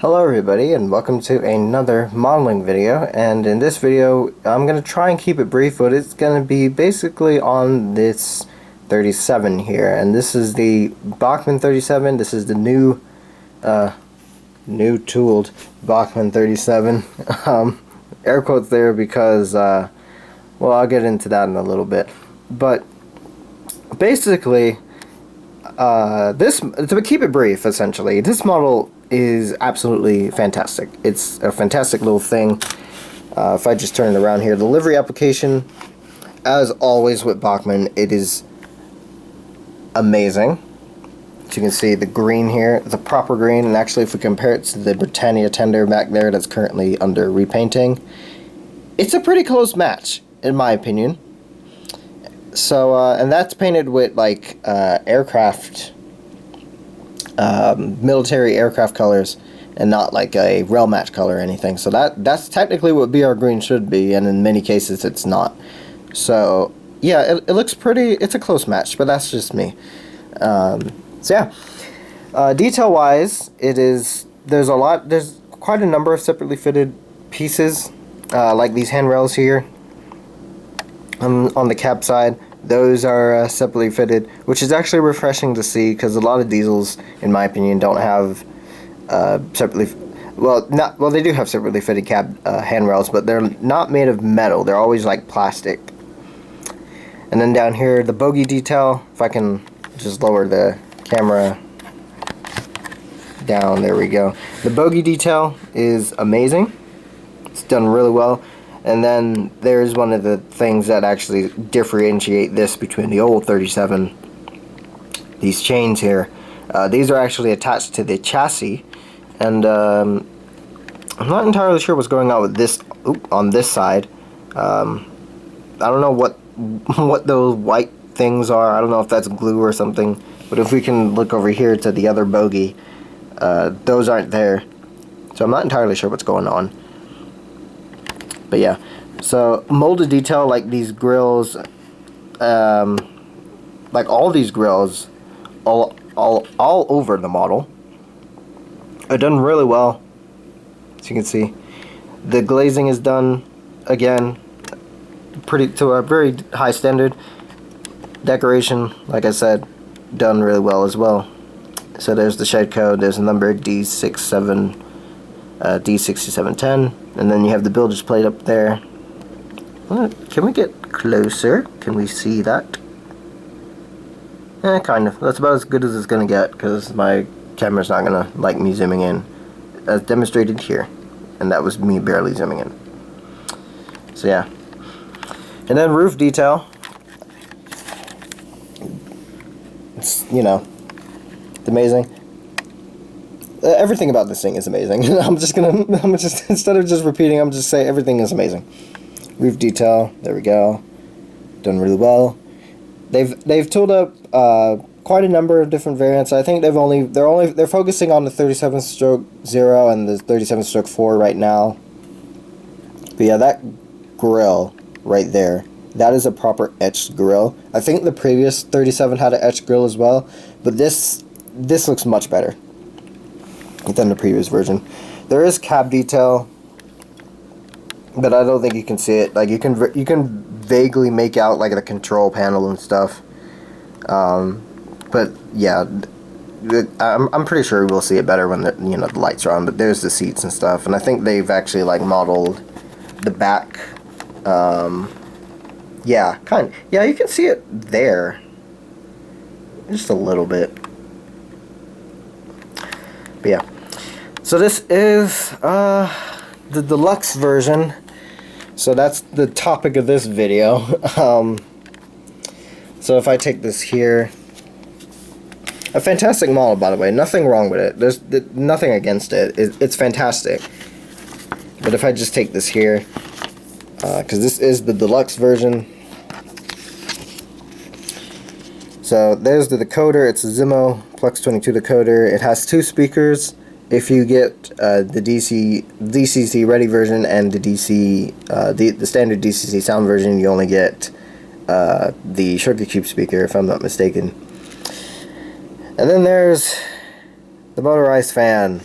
Hello everybody, and welcome to another modeling video. And in this video I'm going to try and keep it brief, but it's going to be basically on this 37 here. And this is the Bachmann 37. This is the new tooled Bachmann 37. Air quotes there because well, I'll get into that in a little bit. But basically to keep it brief, essentially, this model is absolutely fantastic. It's a fantastic little thing. If I just turn it around here, the livery application, as always with Bachmann, it is amazing. As you can see, the green here, the proper green, and actually if we compare it to the Britannia tender back there that's currently under repainting, it's a pretty close match, in my opinion. So, and that's painted with like aircraft, military aircraft colors, and not like a rail match color or anything. So that's technically what BR green should be, and in many cases it's not. So yeah, it looks pretty. It's a close match, but that's just me. So yeah, detail wise, there's quite a number of separately fitted pieces, like these handrails here. On the cab side, those are separately fitted, which is actually refreshing to see, because a lot of diesels, in my opinion, don't have they do have separately fitted cab handrails, but they're not made of metal. They're always like plastic. And then down here, the bogie detail, if I can just lower the camera down, there we go. The bogie detail is amazing. It's done really well. And then there's one of the things that actually differentiate this between the old 37. These chains here. These are actually attached to the chassis. And I'm not entirely sure what's going on with this on this side. I don't know what those white things are. I don't know if that's glue or something. But if we can look over here to the other bogie, those aren't there. So I'm not entirely sure what's going on. But yeah, so molded detail, like these grills, like all these grills, all over the model, are done really well. As you can see, the glazing is done again to a very high standard. Decoration, like I said, done really well as well. So there's the shed code. There's a number D6710, and then you have the builder's plate up there. Can we get closer? Can we see that? Kind of. That's about as good as it's gonna get, because my camera's not gonna like me zooming in, as demonstrated here, and that was me barely zooming in. So yeah. And then roof detail. It's, it's amazing. Everything about this thing is amazing. I'm just instead of just repeating, I'm just saying everything is amazing. Roof detail, there we go, done really well. They've tooled up quite a number of different variants. I think they're focusing on the 37-0 and the 37-4 right now. But yeah, that grill right there, that is a proper etched grill. I think the previous 37 had an etched grill as well, but this looks much better than the previous version. There is cab detail, but I don't think you can see it. Like you can vaguely make out like the control panel and stuff. But yeah, I'm pretty sure we'll see it better when the lights are on. But there's the seats and stuff, and I think they've actually like modeled the back. Yeah, yeah, you can see it there, just a little bit. But yeah, so this is the deluxe version. So that's the topic of this video. So if I take this here, a fantastic model, by the way, nothing wrong with it. There's nothing against it. It's fantastic. But if I just take this here, because this is the deluxe version. So there's the decoder. It's a Zimo Plex 22 decoder. It has 2 speakers. If you get the DCC ready version and the standard DCC sound version, you only get the Shorty Cube speaker, if I'm not mistaken. And then there's the motorized fan.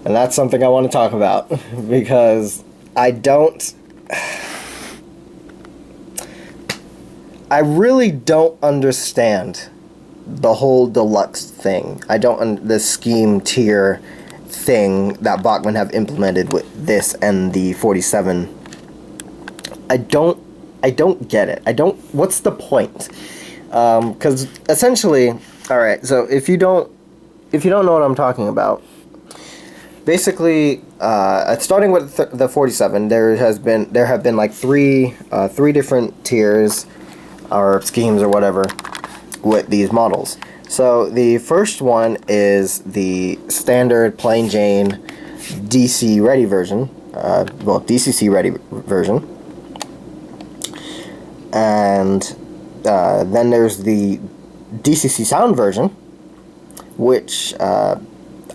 And that's something I want to talk about, because I really don't understand the whole deluxe thing. I don't the scheme tier thing that Bachmann have implemented with this and the 47. I don't get it. What's the point? Because essentially, all right. So if you don't know what I'm talking about, basically, starting with the 47, there have been like three different tiers or schemes or whatever with these models. So the first one is the standard plain Jane DC ready version, DCC ready version, and then there's the DCC sound version, which I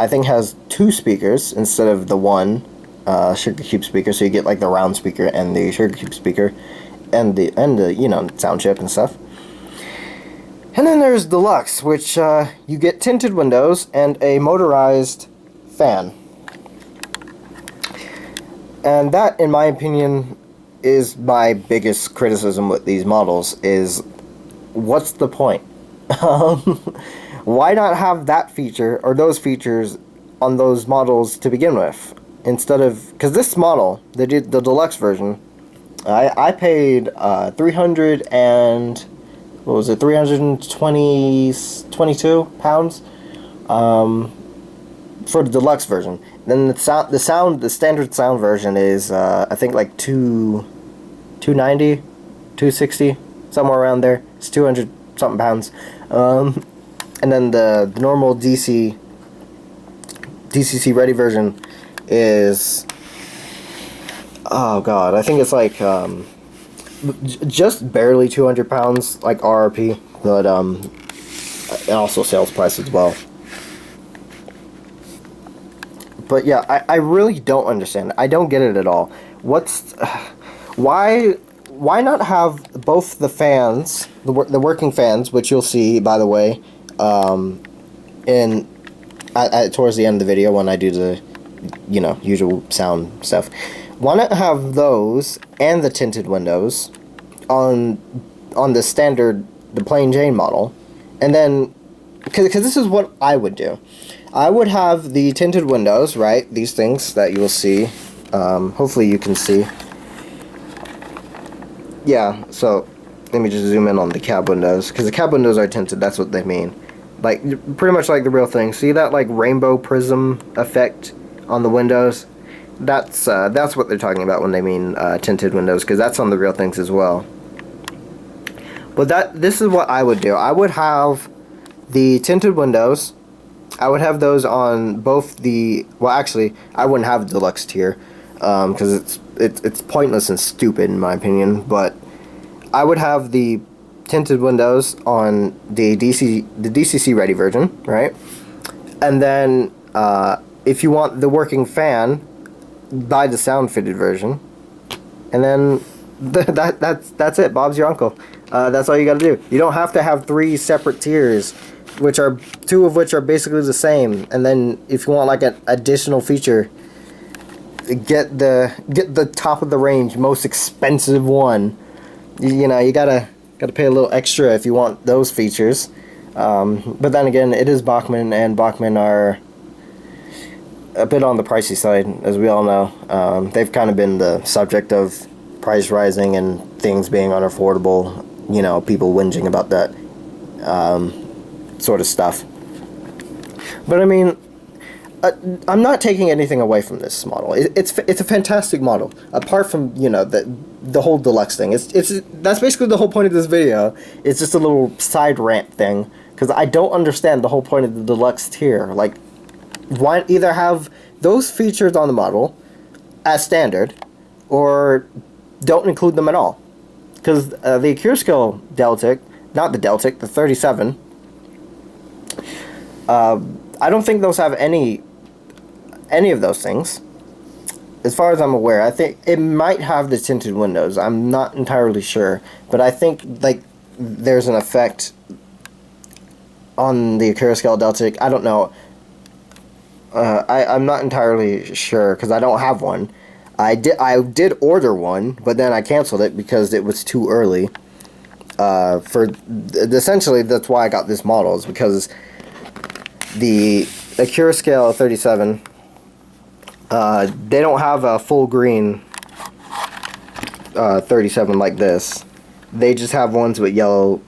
think has 2 speakers instead of the one sugar cube speaker, so you get like the round speaker and the sugar cube speaker, and the sound chip and stuff. And then there's Deluxe, which you get tinted windows and a motorized fan. And that, in my opinion, is my biggest criticism with these models, is what's the point? Why not have that feature or those features on those models to begin with? Instead of, because this model, the Deluxe version, I paid 322 pounds for the Deluxe version. Then the standard sound version is I think like 290, 260, somewhere around there. It's 200 something pounds. And then the normal DCC ready version is, oh god, I think it's like just barely 200 pounds, like RRP, but and also sales price as well. But yeah, I really don't understand. I don't get it at all. Why not have both the fans, the working fans, which you'll see, by the way, towards the end of the video when I do the usual sound stuff. Why not have those and the tinted windows on the standard, the plain Jane model, and then, because this is what I would do. I would have the tinted windows, right? These things that you will see. Hopefully you can see. Yeah, so let me just zoom in on the cab windows, because the cab windows are tinted. That's what they mean. Like, pretty much like the real thing. See that like rainbow prism effect on the windows? That's what they're talking about when they mean tinted windows, because that's on the real things as well. But this is what I would do. I would have the tinted windows. I would have those on both the, well, actually, I wouldn't have the Deluxe tier, because it's pointless and stupid in my opinion. But I would have the tinted windows on the DCC ready version, right? And then if you want the working fan, buy the sound fitted version, and then that's it. Bob's your uncle. That's all you gotta do. You don't have to have 3 separate tiers, which are 2 of which are basically the same. And then if you want like an additional feature, get the top of the range, most expensive one. You gotta pay a little extra if you want those features. But then again, it is Bachmann, and Bachmann are a bit on the pricey side, as we all know. They've kind of been the subject of price rising and things being unaffordable. People whinging about that sort of stuff. But I mean, I'm not taking anything away from this model. It's a fantastic model. Apart from the whole Deluxe thing, that's basically the whole point of this video. It's just a little side rant thing, because I don't understand the whole point of the Deluxe tier. Like, why either have those features on the model as standard, or don't include them at all? Because the Accurascale Deltic, not the Deltic, the 37, I don't think those have any of those things. As far as I'm aware, I think it might have the tinted windows. I'm not entirely sure, but I think like there's an effect on the Accurascale Deltic. I don't know. I'm not entirely sure because I don't have one. I did order one, but then I canceled it because it was too early. Essentially that's why I got this model, is because the Acura Scale 37, they don't have a full green 37 like this. They just have ones with yellow,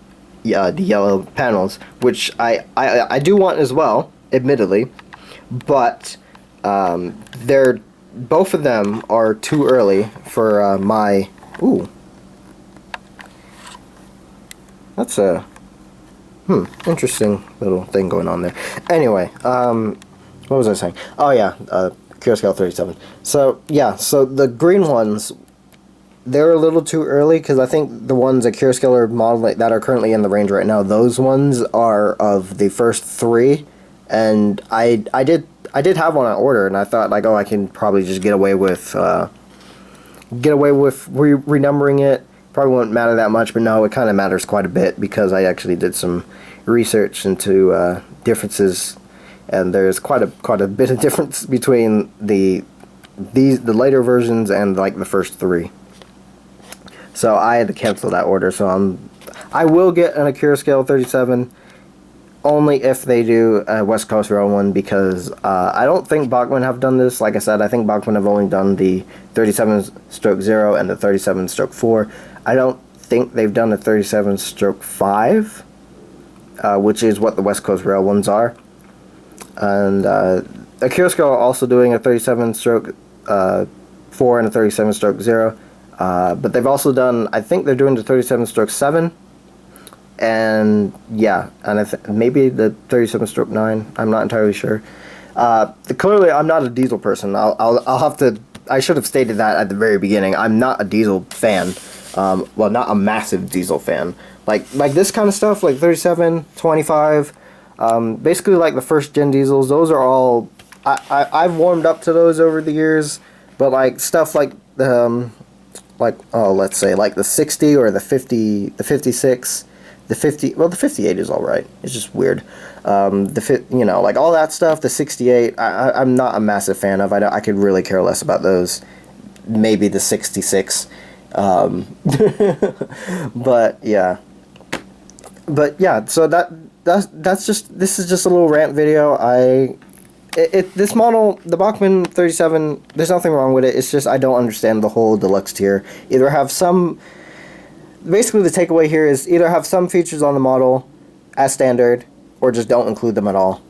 the yellow panels, which I do want as well, admittedly, but they're both of them are too early for my. Ooh, that's a interesting little thing going on there. Anyway, what was I saying? Oh yeah, Cure Scale 37. So yeah, so the green ones, they're a little too early because I think the ones at Cure Scale are model that are currently in the range right now, those ones are of the first three, and I did have one on order, and I thought like, oh, I can probably just get away with renumbering it. Probably won't matter that much, but no, it kind of matters quite a bit because I actually did some research into differences, and there's quite a bit of difference between the later versions and like the first three. So I had to cancel that order. So I will get an Acura Scale 37 only if they do a West Coast Rail one, because I don't think Bachmann have done this. Like I said, I think Bachmann have only done the 37/0 and the 37/4. I don't think they've done the 37/5, which is what the West Coast Rail ones are. And Acura Scale are also doing a 37/4 and a 37/0. But they've also done, I think they're doing the 37/7. And yeah, and maybe the 37/9. I'm not entirely sure. Clearly, I'm not a diesel person. I'll have to. I should have stated that at the very beginning. I'm not a diesel fan. Well, not a massive diesel fan. Like this kind of stuff, like 37, 25. Basically, like the first gen diesels. Those are all. I've warmed up to those over the years. But like stuff like let's say like the 60 or the 50, the 56. The 50, well, the 58 is all right. It's just weird. Like all that stuff. The 68, I'm not a massive fan of. I could really care less about those. Maybe the 66, but yeah. So that's just, this is just a little rant video. This model, the Bachmann 37, there's nothing wrong with it. It's just I don't understand the whole deluxe tier. Either have some. Basically, the takeaway here is either have some features on the model as standard, or just don't include them at all.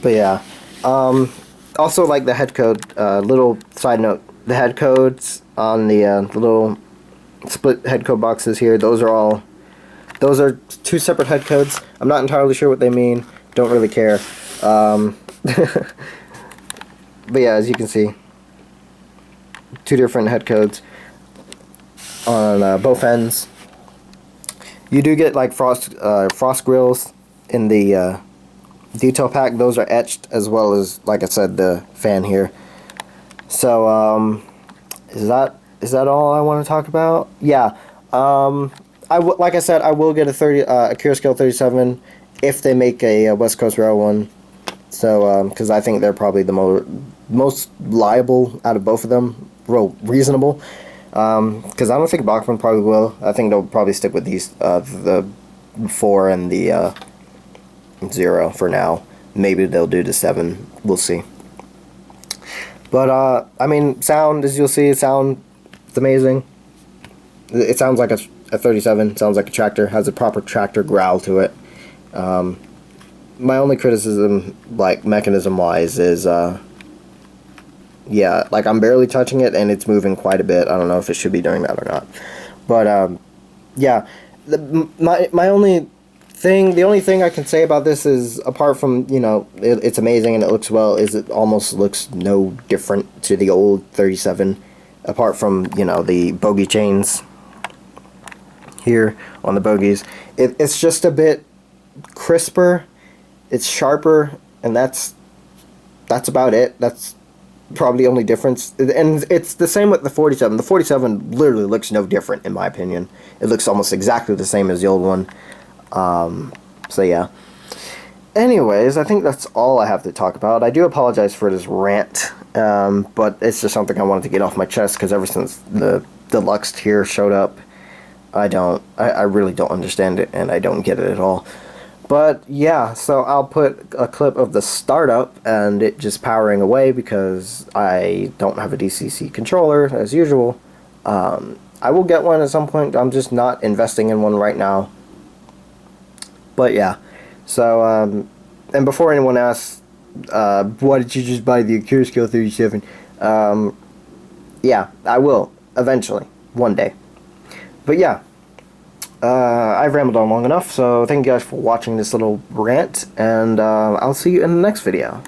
But yeah, also like the head code. Little side note: the head codes on the little split head code boxes here. Those are two separate head codes. I'm not entirely sure what they mean. Don't really care. But yeah, as you can see, two different head codes on both ends. You do get like frost grills in the detail pack. Those are etched, as well as, like I said, the fan here. So is that all I want to talk about? Yeah. Like I said, I will get a Acura Scale 37 if they make a West Coast Rail one. So because I think they're probably the most liable out of both of them. Real reasonable. Because I don't think Bachmann probably will. I think they'll probably stick with these, the 4 and the 0 for now. Maybe they'll do the 7. We'll see. But, I mean, sound, as you'll see, it's amazing. It sounds like a 37. Sounds like a tractor. Has a proper tractor growl to it. My only criticism, like, mechanism-wise, is, yeah, like I'm barely touching it and it's moving quite a bit. I don't know if it should be doing that or not. But, yeah, my only thing, the only thing I can say about this is, apart from, you know, it's amazing and it looks well, is it almost looks no different to the old 37, apart from, you know, the bogey chains here on the bogies. It's just a bit crisper, it's sharper, and that's about it. That's probably the only difference. And it's the same with the 47. The 47 literally looks no different, in my opinion. It looks almost exactly the same as the old one. So yeah. Anyways, I think that's all I have to talk about. I do apologize for this rant, but it's just something I wanted to get off my chest because ever since the Deluxe tier showed up, I really don't understand it, and I don't get it at all. But yeah, so I'll put a clip of the startup and it just powering away because I don't have a DCC controller as usual. I will get one at some point. I'm just not investing in one right now. But yeah, so and before anyone asks, why did you just buy the Acura Scale 37? Yeah, I will eventually, one day. But yeah, I've rambled on long enough, so thank you guys for watching this little rant, and I'll see you in the next video.